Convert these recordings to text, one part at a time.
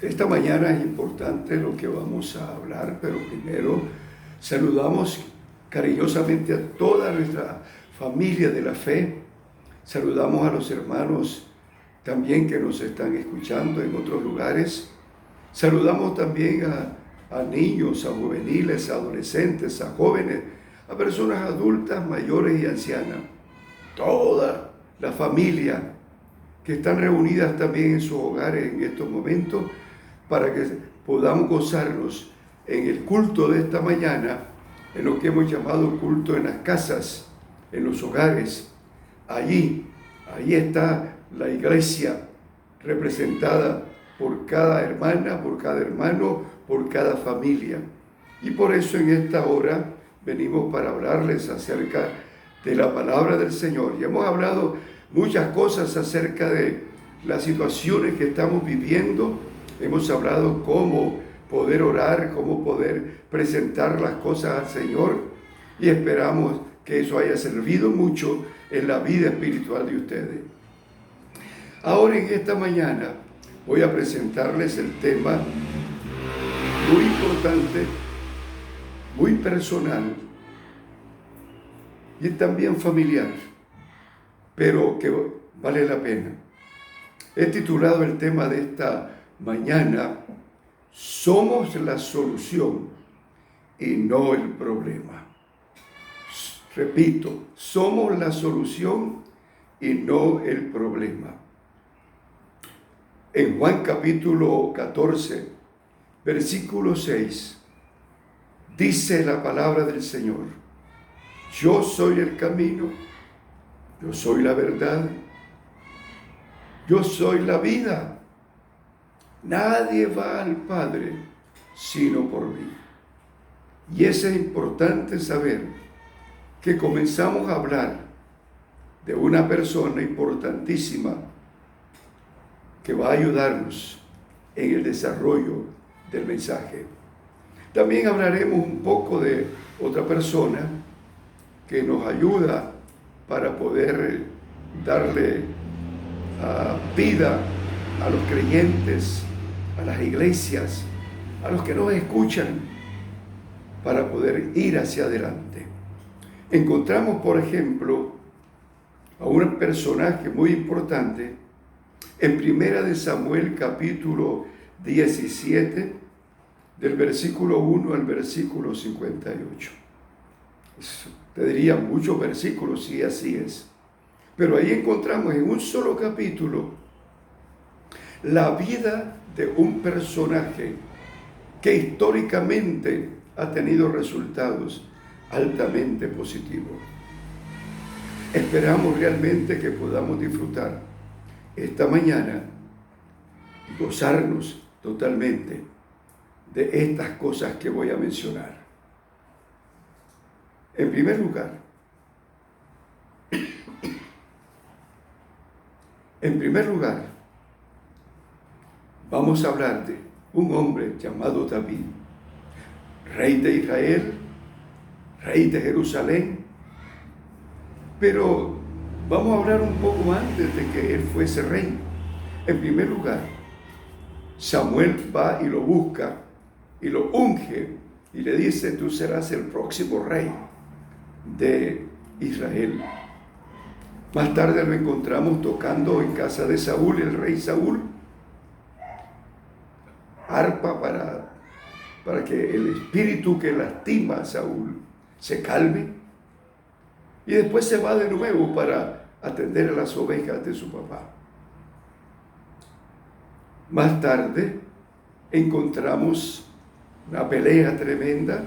Esta mañana es importante lo que vamos a hablar, pero primero saludamos cariñosamente a toda nuestra familia de la fe. Saludamos a los hermanos también que nos están escuchando en otros lugares. Saludamos también a niños, a juveniles, a adolescentes, a jóvenes, a personas adultas, mayores y ancianas. Toda la familia que están reunidas también en sus hogares en estos momentos para que podamos gozarnos en el culto de esta mañana, en lo que hemos llamado culto en las casas, en los hogares. Ahí está la iglesia representada por cada hermana, por cada hermano, por cada familia. Y por eso en esta hora venimos para hablarles acerca de la palabra del Señor. Y hemos hablado muchas cosas acerca de las situaciones que estamos viviendo. Hemos hablado cómo poder orar, cómo poder presentar las cosas al Señor. Y esperamos que eso haya servido mucho en la vida espiritual de ustedes. Ahora en esta mañana voy a presentarles el tema muy importante, muy personal y también familiar, pero que vale la pena. He titulado el tema de esta mañana: somos la solución y no el problema. Repito, somos la solución y no el problema. En Juan capítulo 14, versículo 6, dice la palabra del Señor: yo soy el camino, yo soy la verdad, yo soy la vida. Nadie va al Padre sino por mí. Y es importante saber que comenzamos a hablar de una persona importantísima que va a ayudarnos en el desarrollo del mensaje. También hablaremos un poco de otra persona que nos ayuda para poder darle vida a los creyentes, a las iglesias, a los que nos escuchan, para poder ir hacia adelante. Encontramos, por ejemplo, a un personaje muy importante en Primera de Samuel capítulo 17, del versículo 1 al versículo 58. Te diría muchos versículos, sí, así es. Pero ahí encontramos en un solo capítulo la vida de un personaje que históricamente ha tenido resultados altamente positivos. Esperamos realmente que podamos disfrutar esta mañana y gozarnos totalmente de estas cosas que voy a mencionar. En primer lugar, vamos a hablar de un hombre llamado David, rey de Israel, rey de Jerusalén, pero vamos a hablar un poco antes de que él fuese rey. En primer lugar, Samuel va y lo busca y lo unge y le dice: tú serás el próximo rey de Israel. Más tarde lo encontramos tocando en casa de Saúl, el rey Saúl, arpa para que el espíritu que lastima a Saúl se calme, y después se va de nuevo para atender a las ovejas de su papá. Más tarde encontramos una pelea tremenda,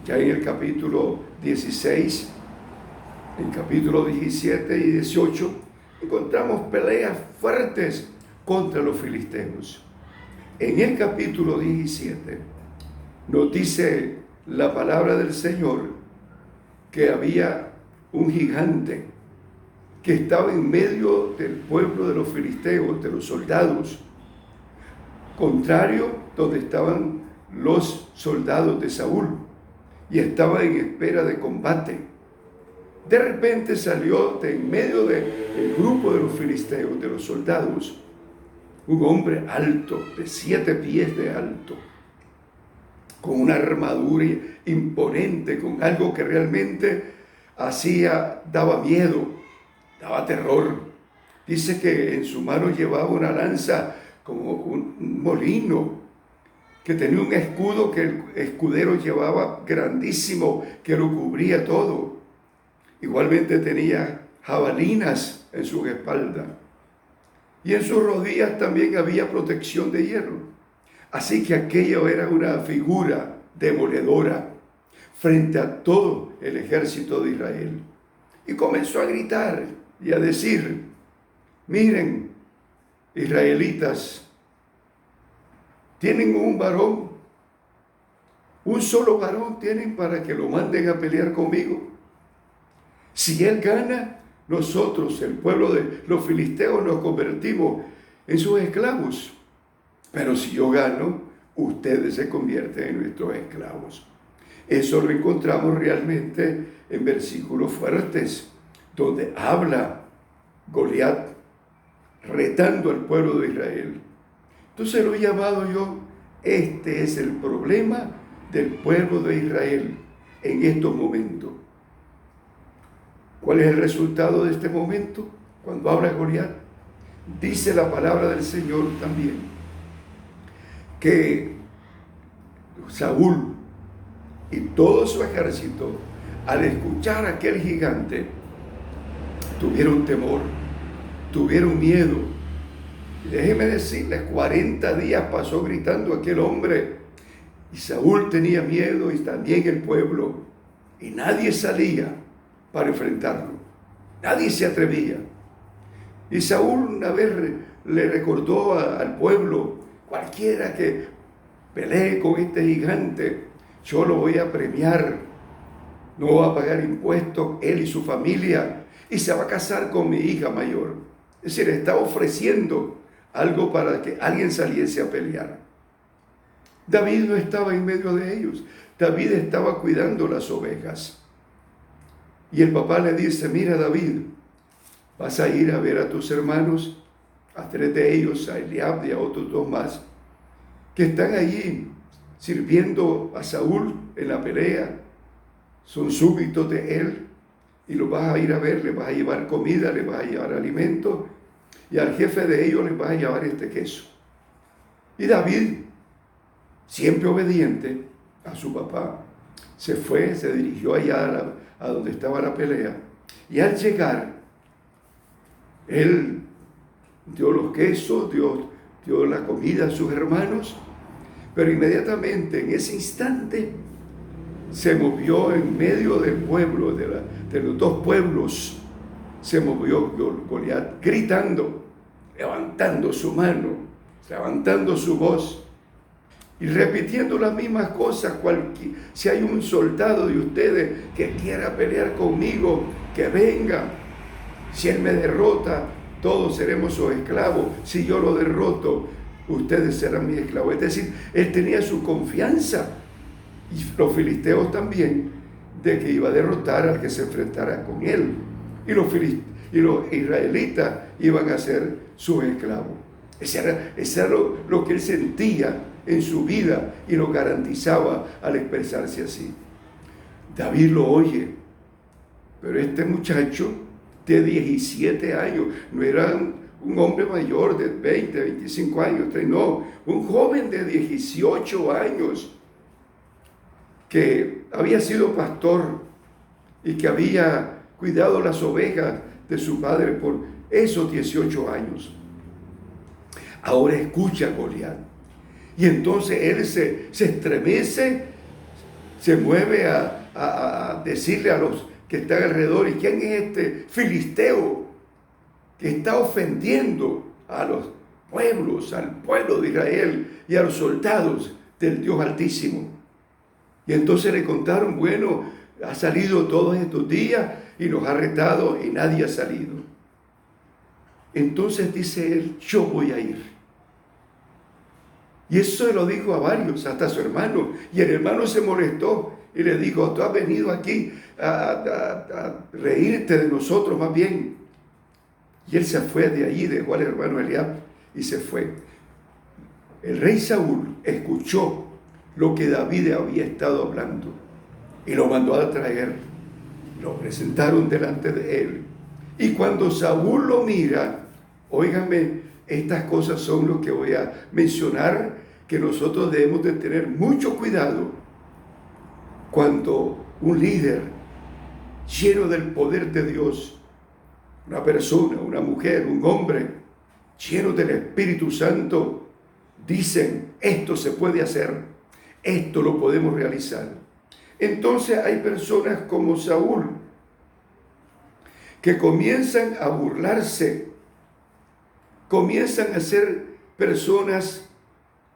ya en el capítulo 16, en capítulo 17 y 18, encontramos peleas fuertes contra los filisteos. En el capítulo 17 nos dice la palabra del Señor que había un gigante que estaba en medio del pueblo de los filisteos, de los soldados, contrario donde estaban los soldados de Saúl, y estaba en espera de combate. De repente salió de en medio del grupo de los filisteos, de los soldados, un hombre alto, de 7 pies de alto, con una armadura imponente, con algo que realmente daba miedo, daba terror. Dice que en su mano llevaba una lanza como un molino, que tenía un escudo que el escudero llevaba grandísimo, que lo cubría todo. Igualmente tenía jabalinas en su espalda. Y en sus rodillas también había protección de hierro. Así que aquello era una figura demoledora frente a todo el ejército de Israel. Y comenzó a gritar y a decir: miren, israelitas, tienen un varón, un solo varón tienen para que lo manden a pelear conmigo. Si él gana, nosotros, el pueblo de los filisteos, nos convertimos en sus esclavos. Pero si yo gano, ustedes se convierten en nuestros esclavos. Eso lo encontramos realmente en versículos fuertes, donde habla Goliat retando al pueblo de Israel. Entonces lo he llamado yo, este es el problema del pueblo de Israel en estos momentos. ¿Cuál es el resultado de este momento? Cuando habla Goliat, dice la palabra del Señor también, que Saúl y todo su ejército, al escuchar a aquel gigante, tuvieron temor, tuvieron miedo. Y déjeme decirles, 40 días pasó gritando aquel hombre, y Saúl tenía miedo y también el pueblo, y nadie salía para enfrentarlo, nadie se atrevía. Y Saúl una vez le recordó al pueblo: cualquiera que pelee con este gigante, yo lo voy a premiar, no va a pagar impuestos él y su familia, y se va a casar con mi hija mayor. Es decir, está ofreciendo algo para que alguien saliese a pelear. David no estaba en medio de ellos. David estaba cuidando las ovejas. Y el papá le dice: mira, David, vas a ir a ver a tus hermanos, a 3 de ellos, a Eliab y a otros 2 más, que están allí sirviendo a Saúl en la pelea. Son súbditos de él, y los vas a ir a ver, les vas a llevar comida, les vas a llevar alimento, y al jefe de ellos les vas a llevar este queso. Y David, siempre obediente a su papá, se fue, se dirigió allá a donde estaba la pelea, y al llegar, él dio los quesos, dio la comida a sus hermanos, pero inmediatamente, en ese instante, se movió en medio del pueblo, de los 2 pueblos, se movió Goliat, gritando, levantando su mano, levantando su voz y repitiendo las mismas cosas. Si hay un soldado de ustedes que quiera pelear conmigo, que venga. Si él me derrota, todos seremos sus esclavos. Si yo lo derroto, ustedes serán mis esclavos. Es decir, él tenía su confianza, y los filisteos también, de que iba a derrotar al que se enfrentara con él. Y los israelitas iban a ser sus esclavos. Ese era lo que él sentía en su vida, y lo garantizaba al expresarse así. David lo oye, pero este muchacho de 17 años, no era un hombre mayor de 20, 25 años, no, un joven de 18 años, que había sido pastor y que había cuidado las ovejas de su padre por esos 18 años. Ahora escucha a Goliat. Y entonces él se estremece, se mueve a decirle a los que están alrededor: ¿y quién es este filisteo que está ofendiendo a los pueblos, al pueblo de Israel y a los soldados del Dios Altísimo? Y entonces le contaron: bueno, ha salido todos estos días y nos ha retado y nadie ha salido. Entonces dice él: yo voy a ir. Y eso se lo dijo a varios, hasta a su hermano. Y el hermano se molestó y le dijo: tú has venido aquí a reírte de nosotros más bien. Y él se fue de allí, dejó al hermano Eliab y se fue. El rey Saúl escuchó lo que David había estado hablando y lo mandó a traer. Lo presentaron delante de él. Y cuando Saúl lo mira, óigame, estas cosas son lo que voy a mencionar, que nosotros debemos de tener mucho cuidado cuando un líder lleno del poder de Dios, una persona, una mujer, un hombre lleno del Espíritu Santo, dicen, esto se puede hacer, esto lo podemos realizar. Entonces hay personas como Saúl que comienzan a burlarse, comienzan a ser personas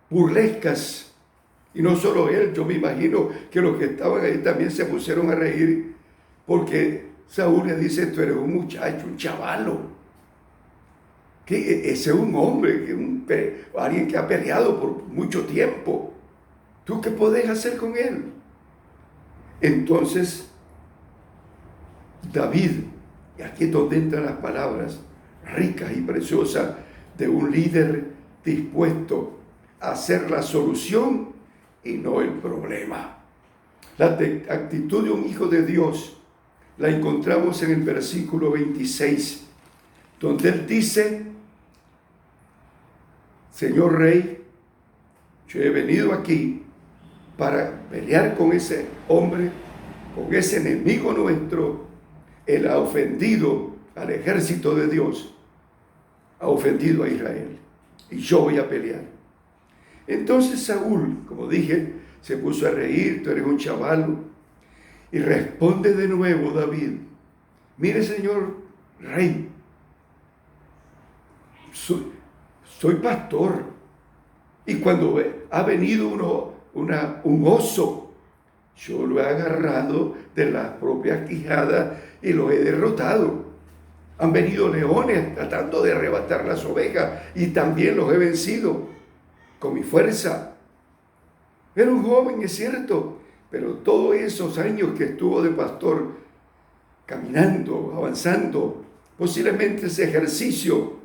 burlescas. Y no solo él, yo me imagino que los que estaban ahí también se pusieron a reír, porque Saúl le dice, tú eres un muchacho, un chavalo. Que ese es un hombre, alguien que ha peleado por mucho tiempo. ¿Tú qué podés hacer con él? Entonces, David, y aquí es donde entran las palabras ricas y preciosas de un líder dispuesto a hacer la solución y no el problema. La actitud de un hijo de Dios la encontramos en el versículo 26, donde él dice, Señor Rey, yo he venido aquí para pelear con ese hombre, con ese enemigo nuestro. Él ha ofendido al ejército de Dios, ha ofendido a Israel, y yo voy a pelear. Entonces Saúl, como dije, se puso a reír, tú eres un chavalo, y responde de nuevo David, mire señor rey, soy pastor, y cuando ha venido un oso, yo lo he agarrado de las propias quijadas y lo he derrotado. Han venido leones tratando de arrebatar las ovejas y también los he vencido con mi fuerza. Era un joven, es cierto, pero todos esos años que estuvo de pastor, caminando, avanzando, posiblemente ese ejercicio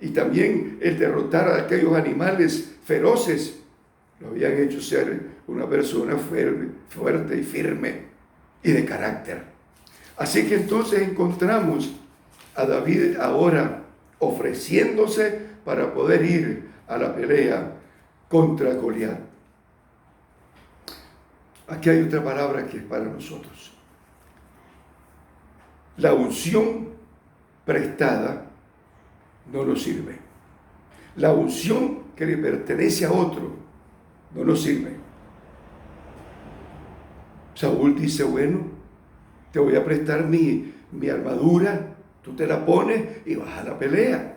y también el derrotar a aquellos animales feroces, lo habían hecho ser una persona fuerte y firme y de carácter. Así que entonces encontramos a David ahora ofreciéndose para poder ir a la pelea contra Goliat. Aquí hay otra palabra que es para nosotros. La unción prestada no nos sirve. La unción que le pertenece a otro no nos sirve. Saúl dice, bueno, te voy a prestar mi armadura, tú te la pones y vas a la pelea.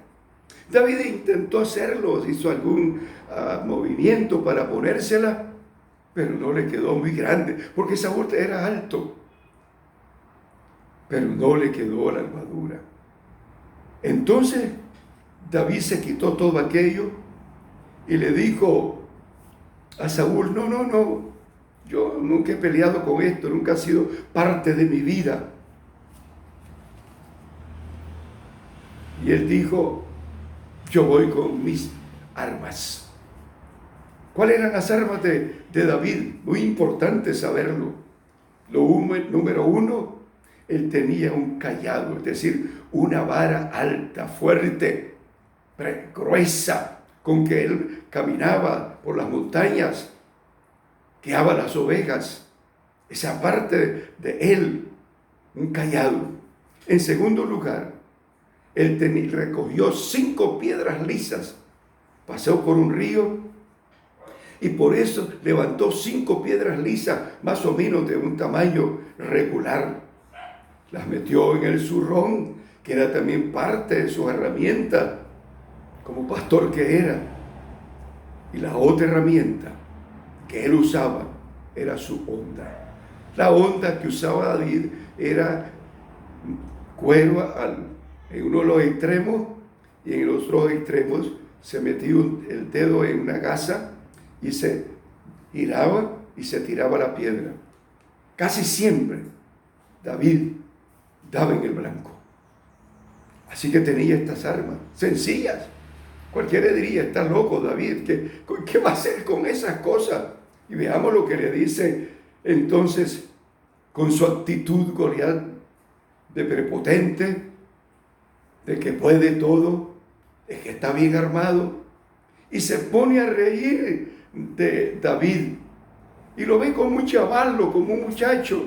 David intentó hacerlo, hizo algún movimiento para ponérsela, pero no le quedó muy grande, porque Saúl era alto, pero no le quedó la armadura. Entonces David se quitó todo aquello y le dijo a Saúl, no, yo nunca he peleado con esto, nunca ha sido parte de mi vida. Y él dijo, yo voy con mis armas. ¿Cuáles eran las armas de David? Muy importante saberlo. Número uno, él tenía un cayado, es decir, una vara alta, fuerte, gruesa, con que él caminaba por las montañas, guiaba las ovejas. Esa parte de él, un cayado. En segundo lugar, él recogió 5 piedras lisas, pasó por un río y por eso levantó 5 piedras lisas, más o menos de un tamaño regular. Las metió en el zurrón, que era también parte de su herramienta, como pastor que era. Y la otra herramienta que él usaba era su honda. La honda que usaba David era cuero en uno de los extremos, y en los otros extremos se metía el dedo en una gasa y se giraba y se tiraba la piedra. Casi siempre David daba en el blanco. Así que tenía estas armas sencillas, Cualquiera diría, está loco David, ¿qué va a hacer con esas cosas? Y veamos lo que le dice entonces con su actitud Goliat de prepotente, de que puede todo, de que está bien armado, y se pone a reír de David y lo ve como un chavallo, como un muchacho,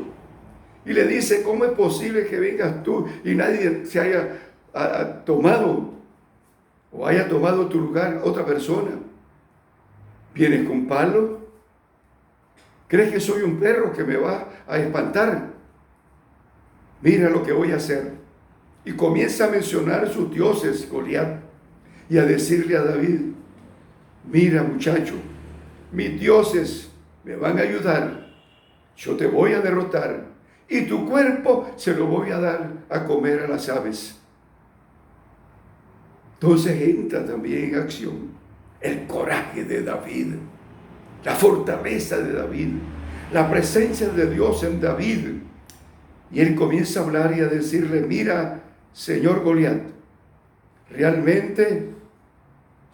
y le dice, ¿cómo es posible que vengas tú y nadie se haya tomado o haya tomado tu lugar otra persona? ¿Vienes con palo? ¿Crees que soy un perro que me va a espantar? Mira lo que voy a hacer. Y comienza a mencionar sus dioses, Goliat, y a decirle a David, mira muchacho, mis dioses me van a ayudar, yo te voy a derrotar y tu cuerpo se lo voy a dar a comer a las aves. Entonces entra también en acción el coraje de David, la fortaleza de David, la presencia de Dios en David. Y él comienza a hablar y a decirle, mira, señor Goliat, realmente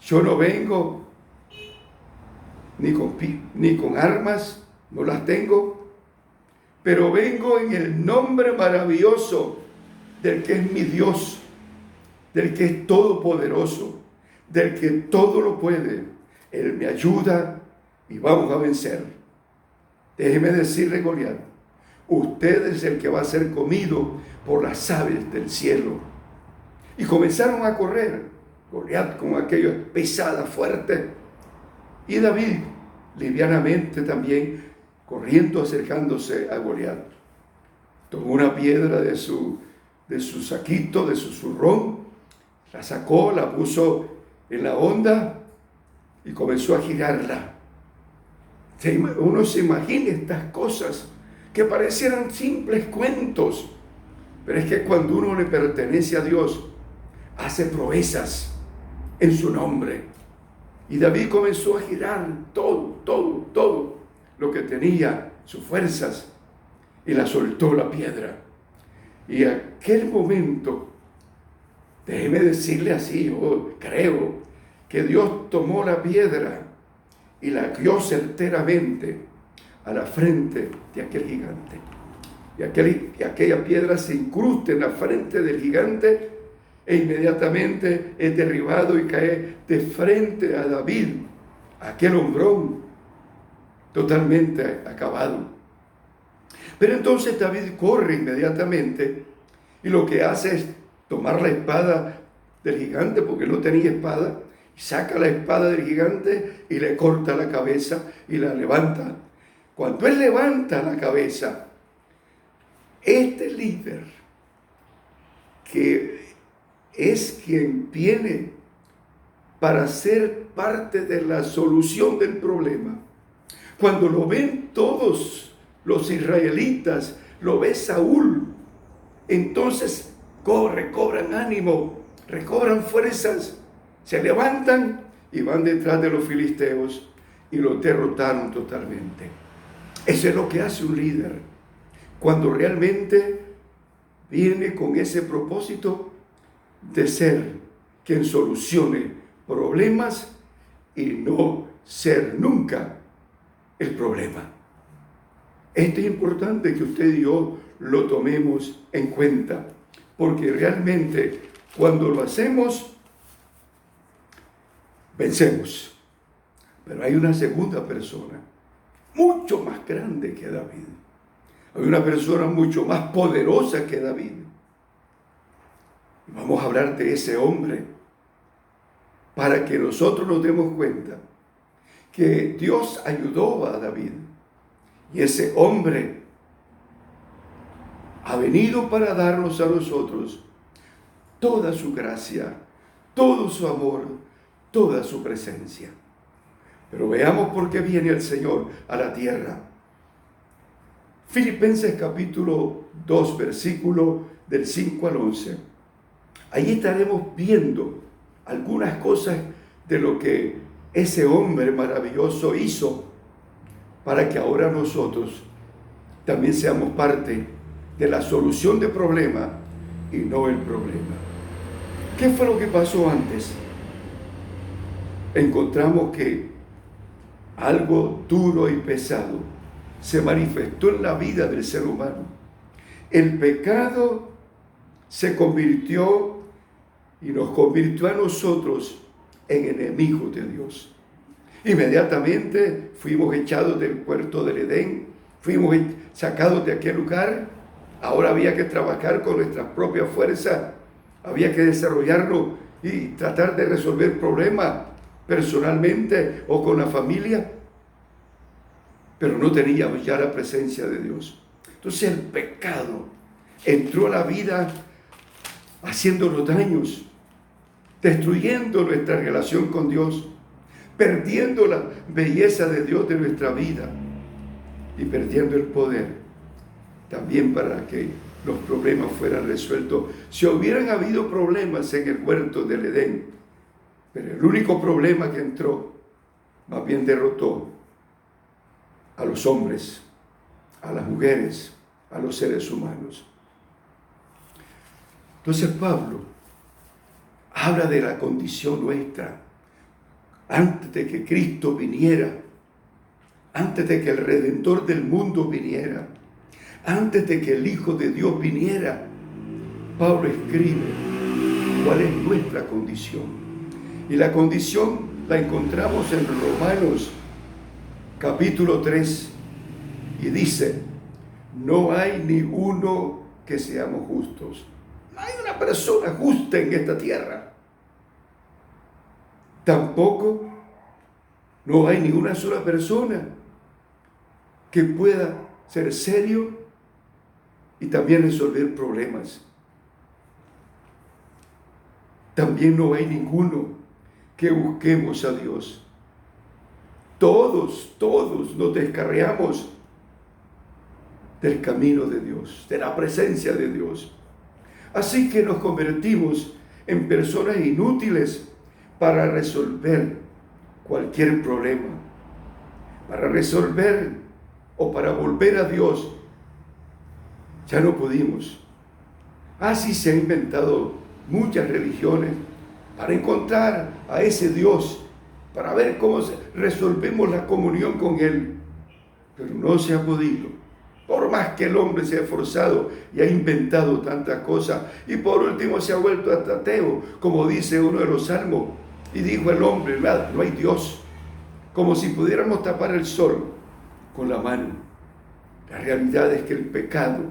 yo no vengo ni con armas, no las tengo, pero vengo en el nombre maravilloso del que es mi Dios, del que es todopoderoso, del que todo lo puede. Él me ayuda y vamos a vencer. Déjeme decirle, Goliat, usted es el que va a ser comido por las aves del cielo. Y comenzaron a correr, Goliat con aquello pesada, fuerte, y David livianamente también corriendo, acercándose a Goliat. Tomó una piedra de su saquito, de su zurrón, la sacó, la puso en la honda y comenzó a girarla. Uno se imagina estas cosas que parecieran simples cuentos, pero es que cuando uno le pertenece a Dios, hace proezas en su nombre. Y David comenzó a girar todo lo que tenía, sus fuerzas, y la soltó la piedra. Y aquel momento, déjeme decirle así, yo creo que Dios tomó la piedra y la guió certeramente a la frente de aquel gigante. Y aquella piedra se incrusta en la frente del gigante e inmediatamente es derribado y cae de frente a David, aquel hombrón totalmente acabado. Pero entonces David corre inmediatamente y lo que hace es tomar la espada del gigante, porque no tenía espada, y saca la espada del gigante y le corta la cabeza y la levanta. Cuando él levanta la cabeza, este líder, que es quien viene para ser parte de la solución del problema, cuando lo ven todos los israelitas, lo ve Saúl, entonces cobran ánimo, recobran fuerzas, se levantan y van detrás de los filisteos y los derrotaron totalmente. Eso es lo que hace un líder cuando realmente viene con ese propósito de ser quien solucione problemas y no ser nunca el problema. Esto es importante que usted y yo lo tomemos en cuenta, porque realmente cuando lo hacemos, vencemos. Pero hay una segunda persona, mucho más grande que David. Hay una persona mucho más poderosa que David. Y vamos a hablar de ese hombre para que nosotros nos demos cuenta que Dios ayudó a David. Y ese hombre ha venido para darnos a nosotros toda su gracia, todo su amor, toda su presencia. Pero veamos por qué viene el Señor a la tierra. Filipenses capítulo 2, versículo del 5 al 11. Ahí estaremos viendo algunas cosas de lo que ese hombre maravilloso hizo para que ahora nosotros también seamos parte de la solución del problema y no el problema. ¿Qué fue lo que pasó antes? encontramos que algo duro y pesado se manifestó en la vida del ser humano. El pecado se convirtió y nos convirtió a nosotros en enemigos de Dios. Inmediatamente fuimos echados del huerto del Edén, fuimos sacados de aquel lugar. Ahora había que trabajar con nuestras propias fuerzas, había que desarrollarlo y tratar de resolver problemas personalmente o con la familia, pero no teníamos ya la presencia de Dios. Entonces el pecado entró a la vida haciéndonos daños, destruyendo nuestra relación con Dios, perdiendo la belleza de Dios de nuestra vida y perdiendo el poder también para que los problemas fueran resueltos. Si hubieran habido problemas en el huerto del Edén, pero el único problema que entró, más bien derrotó a los hombres, a las mujeres, a los seres humanos. Entonces Pablo habla de la condición nuestra antes de que Cristo viniera, antes de que el Redentor del mundo viniera, antes de que el Hijo de Dios viniera. Pablo escribe cuál es nuestra condición. Y la condición la encontramos en Romanos capítulo 3 y dice: no hay ni uno que seamos justos. No hay una persona justa en esta tierra. Tampoco no hay ni una sola persona que pueda ser serio y también resolver problemas. También no hay ninguno que busquemos a Dios. Todos nos descarriamos del camino de Dios, de la presencia de Dios. Así que nos convertimos en personas inútiles para resolver cualquier problema, para resolver o para volver a Dios. Ya no pudimos. Así se han inventado muchas religiones para encontrar a ese Dios, para ver cómo resolvemos la comunión con Él. Pero no se ha podido. Por más que el hombre se ha esforzado y ha inventado tantas cosas, y por último se ha vuelto hasta ateo, como dice uno de los salmos, y dijo el hombre: no hay Dios, como si pudiéramos tapar el sol con la mano. La realidad es que el pecado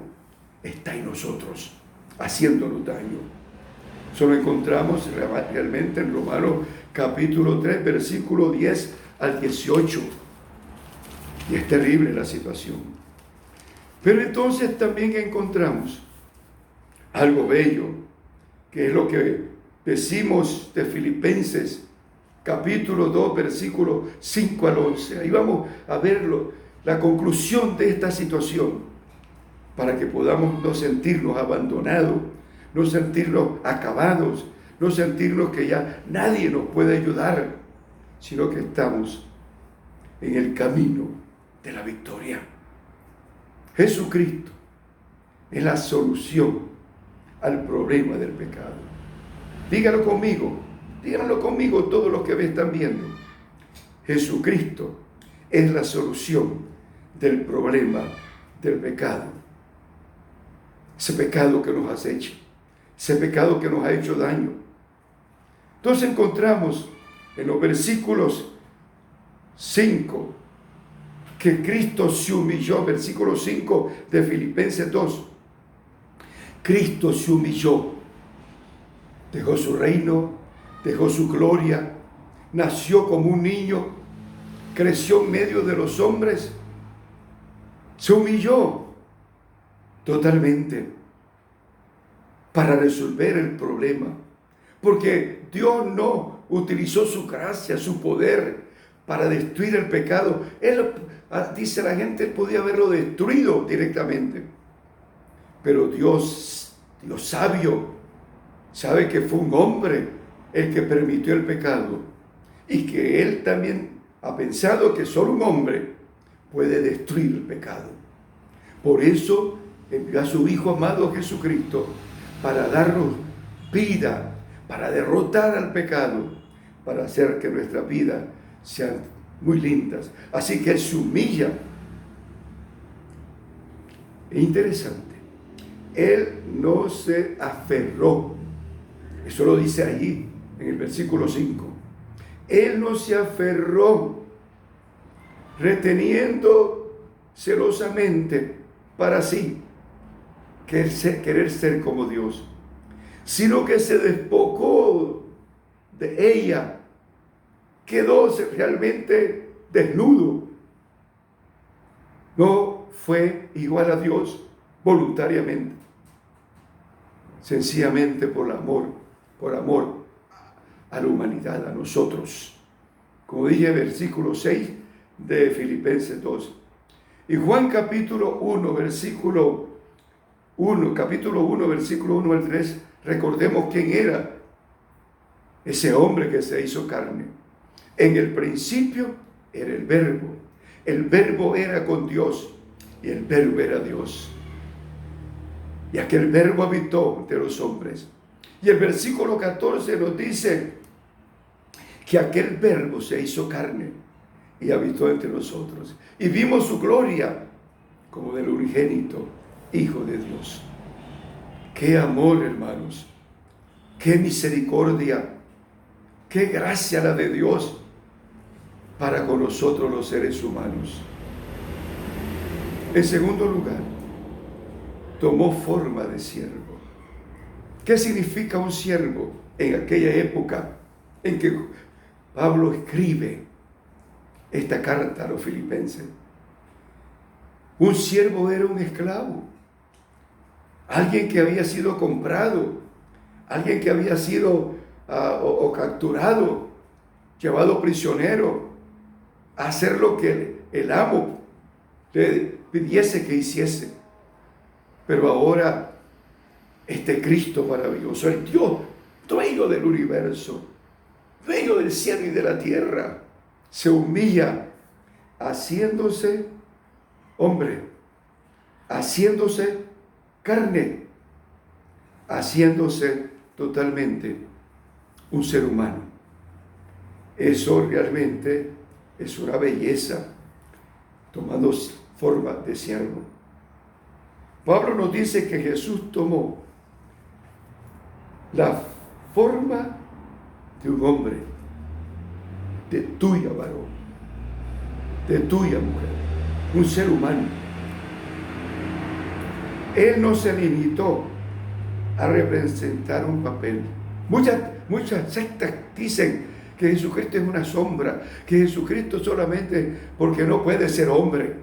está en nosotros, haciéndonos daño. Eso lo encontramos realmente en Romanos capítulo 3, versículo 10 al 18. Y es terrible la situación. Pero entonces también encontramos algo bello, que es lo que decimos de Filipenses capítulo 2, versículo 5 al 11. Ahí vamos a verlo, la conclusión de esta situación, para que podamos no sentirnos abandonados, no sentirnos acabados, no sentirnos que ya nadie nos puede ayudar, sino que estamos en el camino de la victoria. Jesucristo es la solución al problema del pecado. Díganlo conmigo todos los que me están viendo. Jesucristo es la solución del problema del pecado. Ese pecado que nos acecha, ese pecado que nos ha hecho daño. Entonces encontramos en los versículos 5 que Cristo se humilló, versículo 5 de Filipenses 2. Cristo se humilló, dejó su reino, dejó su gloria, nació como un niño, creció en medio de los hombres, se humilló totalmente para resolver el problema, porque Dios no utilizó su gracia, su poder para destruir el pecado. Él, dice la gente, podía haberlo destruido directamente, pero Dios sabio, sabe que fue un hombre el que permitió el pecado y que Él también ha pensado que solo un hombre puede destruir el pecado. Por eso envió a su Hijo amado Jesucristo para darnos vida, para derrotar al pecado, para hacer que nuestras vidas sean muy lindas. Así que Él se humilla. Es interesante. Él no se aferró. Eso lo dice allí en el versículo 5. Él no se aferró reteniendo celosamente para sí querer ser como Dios, sino que se despojó de ella, quedó realmente desnudo. No fue igual a Dios voluntariamente, sencillamente por amor a la humanidad, a nosotros. Como dije, versículo 6 de Filipenses 2. Y Juan capítulo 1, versículo 1 al 3, recordemos quién era ese hombre que se hizo carne. En el principio era el verbo era con Dios, y el verbo era Dios. Y aquel verbo habitó entre los hombres. Y el versículo 14 nos dice que aquel verbo se hizo carne y habitó entre nosotros. Y vimos su gloria como del unigénito Hijo de Dios. ¡Qué amor, hermanos! ¡Qué misericordia! ¡Qué gracia la de Dios para con nosotros los seres humanos! En segundo lugar, tomó forma de siervo. ¿Qué significa un siervo en aquella época en que Pablo escribe esta carta a los filipenses? Un siervo era un esclavo, alguien que había sido comprado, alguien que había sido o capturado, llevado prisionero, a hacer lo que el amo le pidiese que hiciese. Pero ahora este Cristo maravilloso, el Dios dueño del universo, dueño del cielo y de la tierra, se humilla haciéndose hombre, haciéndose carne, haciéndose totalmente un ser humano. Eso realmente es una belleza, tomando forma de siervo. Pablo nos dice que Jesús tomó la forma de un hombre, de tuya varón, de tuya mujer, un ser humano. Él no se limitó a representar un papel. Muchas sectas dicen que Jesucristo es una sombra, que Jesucristo solamente porque no puede ser hombre.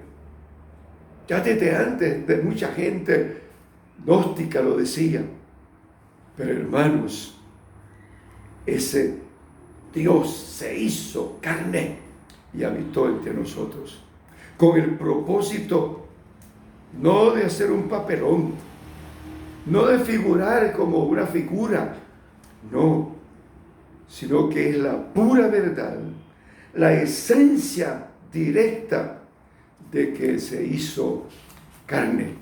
Ya desde antes de mucha gente gnóstica lo decía. Pero hermanos, ese Dios se hizo carne y habitó entre nosotros, con el propósito no de hacer un papelón, no de figurar como una figura, no, sino que es la pura verdad, la esencia directa de que se hizo carne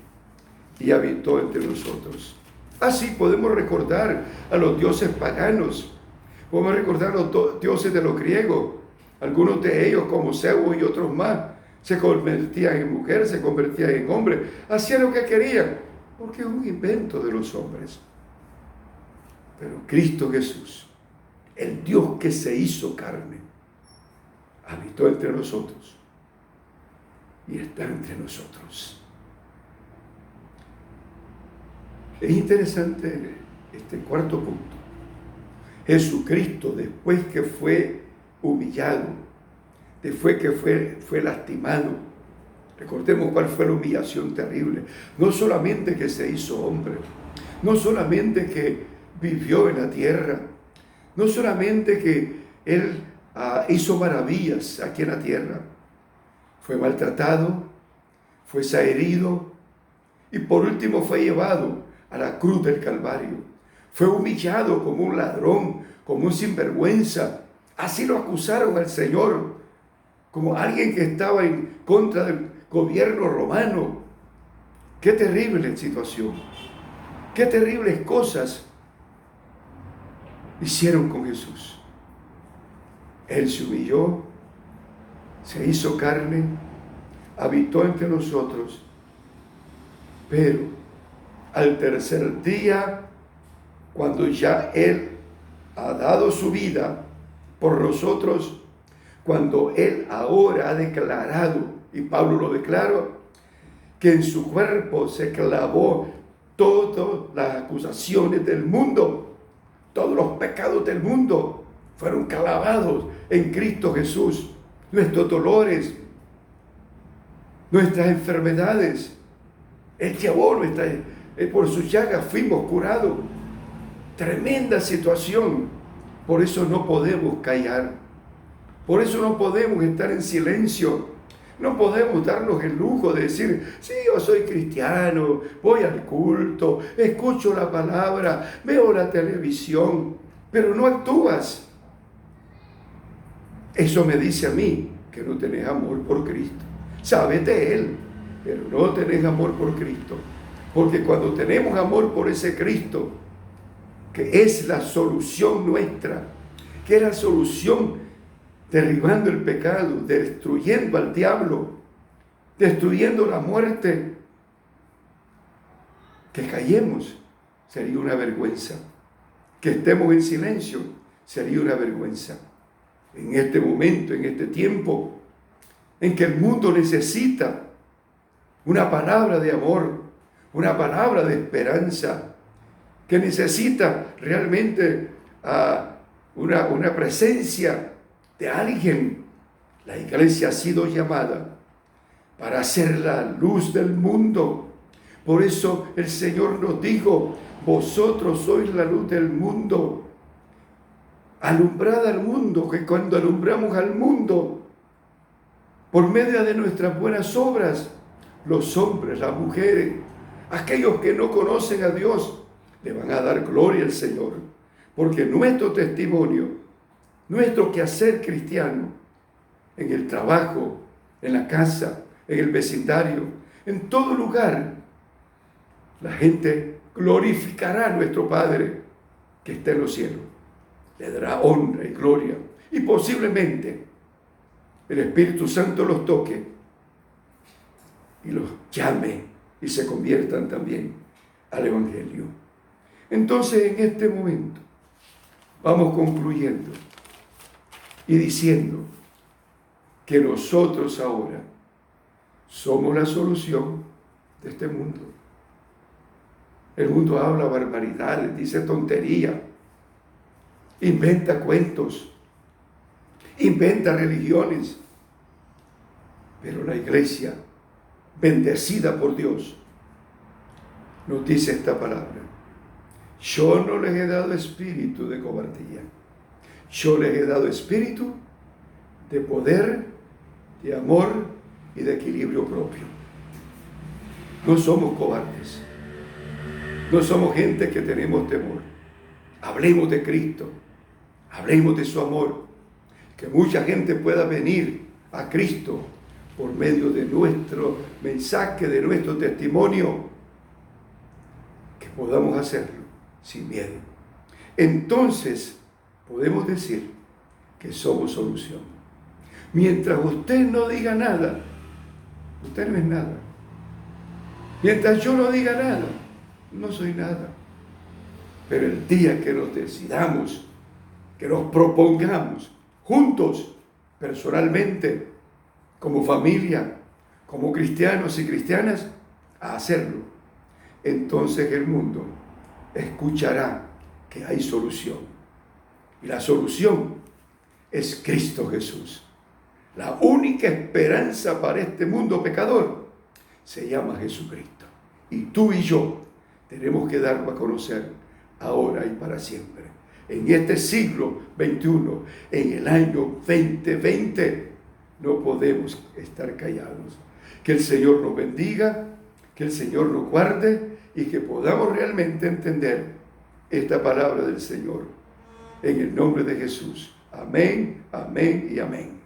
y habitó entre nosotros. Así podemos recordar a los dioses paganos, podemos recordar a los dioses de los griegos, algunos de ellos como Zeus y otros más, se convertían en mujer, se convertían en hombre, hacían lo que querían, porque es un invento de los hombres. Pero Cristo Jesús, el Dios que se hizo carne, habitó entre nosotros y está entre nosotros. Es interesante este cuarto punto. Jesucristo, después que fue humillado, después que fue lastimado, recordemos cuál fue la humillación terrible. No solamente que se hizo hombre, no solamente que vivió en la tierra, no solamente que Él hizo maravillas aquí en la tierra, fue maltratado, fue herido y por último fue llevado a la cruz del Calvario. Fue humillado como un ladrón, como un sinvergüenza. Así lo acusaron al Señor, como alguien que estaba en contra del gobierno romano. Qué terrible situación, qué terribles cosas hicieron con Jesús. Él se humilló, se hizo carne, habitó entre nosotros, pero al tercer día, cuando ya Él ha dado su vida por nosotros, cuando Él ahora ha declarado, y Pablo lo declaró, que en su cuerpo se clavó todas las acusaciones del mundo, todos los pecados del mundo fueron clavados en Cristo Jesús. Nuestros dolores, nuestras enfermedades, Él llevó por sus llagas fuimos curados. Tremenda situación. Por eso no podemos callar. Por eso no podemos estar en silencio. No podemos darnos el lujo de decir, sí, yo soy cristiano, voy al culto, escucho la palabra, veo la televisión, pero no actúas. Eso me dice a mí que no tenés amor por Cristo. Sabes de Él, pero no tenés amor por Cristo. Porque cuando tenemos amor por ese Cristo, que es la solución nuestra, que es la solución derribando el pecado, destruyendo al diablo, destruyendo la muerte, que callemos sería una vergüenza. Que estemos en silencio sería una vergüenza. En este momento, en este tiempo, en que el mundo necesita una palabra de amor, una palabra de esperanza, que necesita realmente una presencia de alguien. La iglesia ha sido llamada para ser la luz del mundo. Por eso el Señor nos dijo, vosotros sois la luz del mundo. Alumbrad al mundo, que cuando alumbramos al mundo, por medio de nuestras buenas obras, los hombres, las mujeres, aquellos que no conocen a Dios, le van a dar gloria al Señor. Porque nuestro testimonio, nuestro quehacer cristiano, en el trabajo, en la casa, en el vecindario, en todo lugar, la gente glorificará a nuestro Padre que está en los cielos. Le dará honra y gloria. Y posiblemente el Espíritu Santo los toque y los llame y se conviertan también al Evangelio. Entonces, en este momento, vamos concluyendo y diciendo que nosotros ahora somos la solución de este mundo. El mundo habla barbaridades, dice tonterías, inventa cuentos, inventa religiones, pero la iglesia, bendecida por Dios, nos dice esta palabra: yo no les he dado espíritu de cobardía, yo les he dado espíritu de poder, de amor y de equilibrio propio. No somos cobardes, no somos gente que tenemos temor. Hablemos de Cristo, hablemos de su amor, que mucha gente pueda venir a Cristo por medio de nuestro mensaje, de nuestro testimonio, que podamos hacerlo sin miedo. Entonces podemos decir que somos solución. Mientras usted no diga nada, usted no es nada. Mientras yo no diga nada, no soy nada. Pero el día que nos decidamos, que nos propongamos juntos, personalmente, como familia, como cristianos y cristianas, a hacerlo, entonces el mundo escuchará que hay solución. Y la solución es Cristo Jesús. La única esperanza para este mundo pecador se llama Jesucristo. Y tú y yo tenemos que darlo a conocer ahora y para siempre. En este siglo XXI, en el año 2020, no podemos estar callados. Que el Señor nos bendiga, que el Señor nos guarde y que podamos realmente entender esta palabra del Señor. En el nombre de Jesús. Amén, amén y amén.